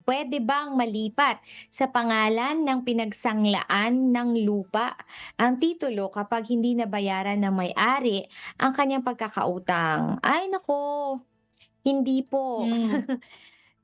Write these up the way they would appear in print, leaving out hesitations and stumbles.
pwede bang malipat sa pangalan ng pinagsanglaan ng lupa ang titulo kapag hindi nabayaran ng may-ari ang kanyang pagkakautang? Ay naku, hindi po. Hmm,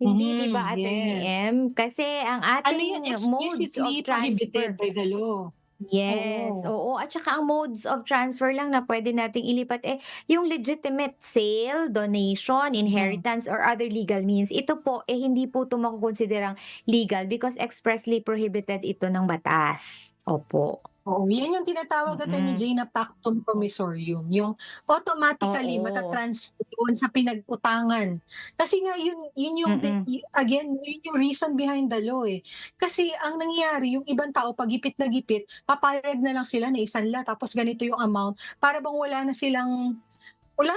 Hindi 'di ba Attorney yes. M? Kasi ang Ano yun, ating modes explicitly of prohibited transfer. by the law. Yes, Oo. oo, at saka ang modes of transfer lang na pwede nating ilipat, yung legitimate sale, donation, Hmm. inheritance, or other legal means. Ito po, hindi po 'to makokonsiderang legal because expressly prohibited ito ng batas. Opo. Oo, yan yung tinatawag Attorney Mm. Jay na pactum promisorium, yung automatically Oo. mata-transfer doon sa pinag-utangan. Kasi nga yun yung Mm. again, yun yung reason behind the law, eh. Kasi ang nangyayari yung ibang tao 'pag gipit na gipit, papayag na lang sila na isanla tapos ganito yung amount, para bang wala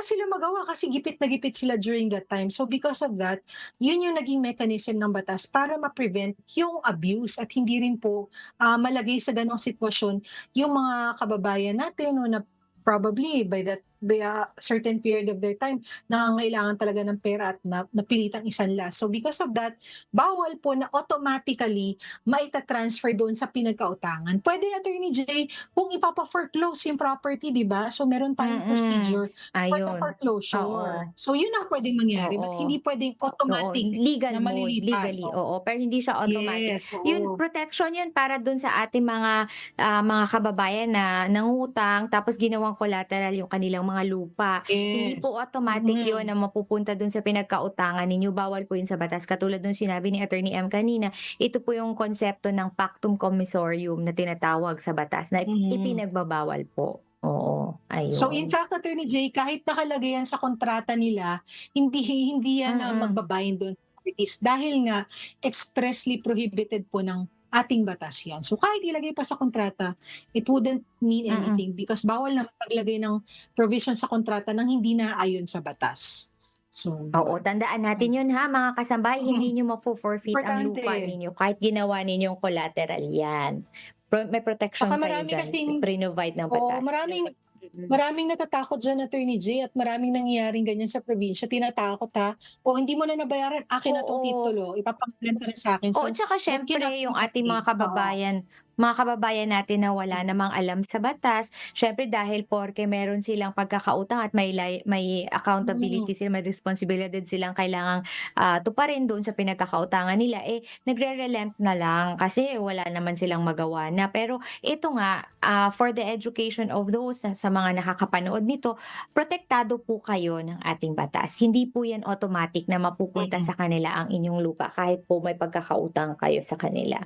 silang magawa kasi gipit na gipit sila during that time. So because of that, yun yung naging mechanism ng batas para ma-prevent yung abuse at hindi rin po, malagay sa gano'ng sitwasyon yung mga kababayan natin o na probably by a certain period of their time, nangangailangan talaga ng pera at napilitang isanla. So because of that, bawal po na automatically maita-transfer doon sa pinagkautangan. Puwede Attorney Jay kung ipapa-foreclose yung property, 'di ba? So meron tayong Mm. procedure for the Ayun. foreclosure. Oo. So yun ang puwedeng mangyari, but Oo. hindi puwedeng Oo, automatic legal na mode, malilipat, legally, oo. oo, pero hindi siya automatic. Yes, Yun, oo. protection yun para dun sa ating mga kababayan na nangutang tapos ginawang collateral yung kanilang mga lupa. Hindi po Yes. automatic yun Mm. na mapupunta dun sa pinagkautangan ninyo, bawal po yun sa batas. Katulad nung sinabi ni Attorney M kanina, ito po yung konsepto ng pactum commissorium na tinatawag sa batas na Mhm. ipinagbabawal po. Oo, So in ayun. fact, Attorney Jay, kahit nakalagay yan sa kontrata nila, hindi hindi yan na Mm. magba-bind dun sa parties dahil nga expressly prohibited po ng ating batas yan. So kahit ilagay pa sa kontrata, it wouldn't mean Mm. anything because bawal naman maglagay ng provision sa kontrata ng hindi naaayon sa batas. So Oo, yun. tandaan natin 'yun ha mga kasambay, hindi niyo mafo-forfeit ang lupa Importante. ninyo kahit ginawa ninyong collateral 'yan. May protection Baka kayo marami diyan, kasing pre-novide ng oo, batas. maraming Mm. maraming natatakot diyan Attorney Jay at maraming nangyayaring ganyan sa probinsya, tinatakot ha, "O hindi mo na nabayaran, akin na 'tong Oo. titulo, ipapangalan ka na sa'kin." Oo, So, tsaka that siyempre cannot be yung the ating case, oo. mga kababayan natin na wala namang alam sa batas, siyempre dahil porke meron silang pagkakautang at may Mm, accountability sila, may responsibilidad silang kailangang, tuparin doon sa pinagkakautangan nila, nagre-relent na lang kasi wala naman silang magawa na. Pero ito nga, for the education of those sa mga nakakapanood nito, protektado po kayo ng ating batas. Hindi po yan automatic na mapupunta mm. sa kanila ang inyong lupa kahit po may pagkakautang kayo sa kanila.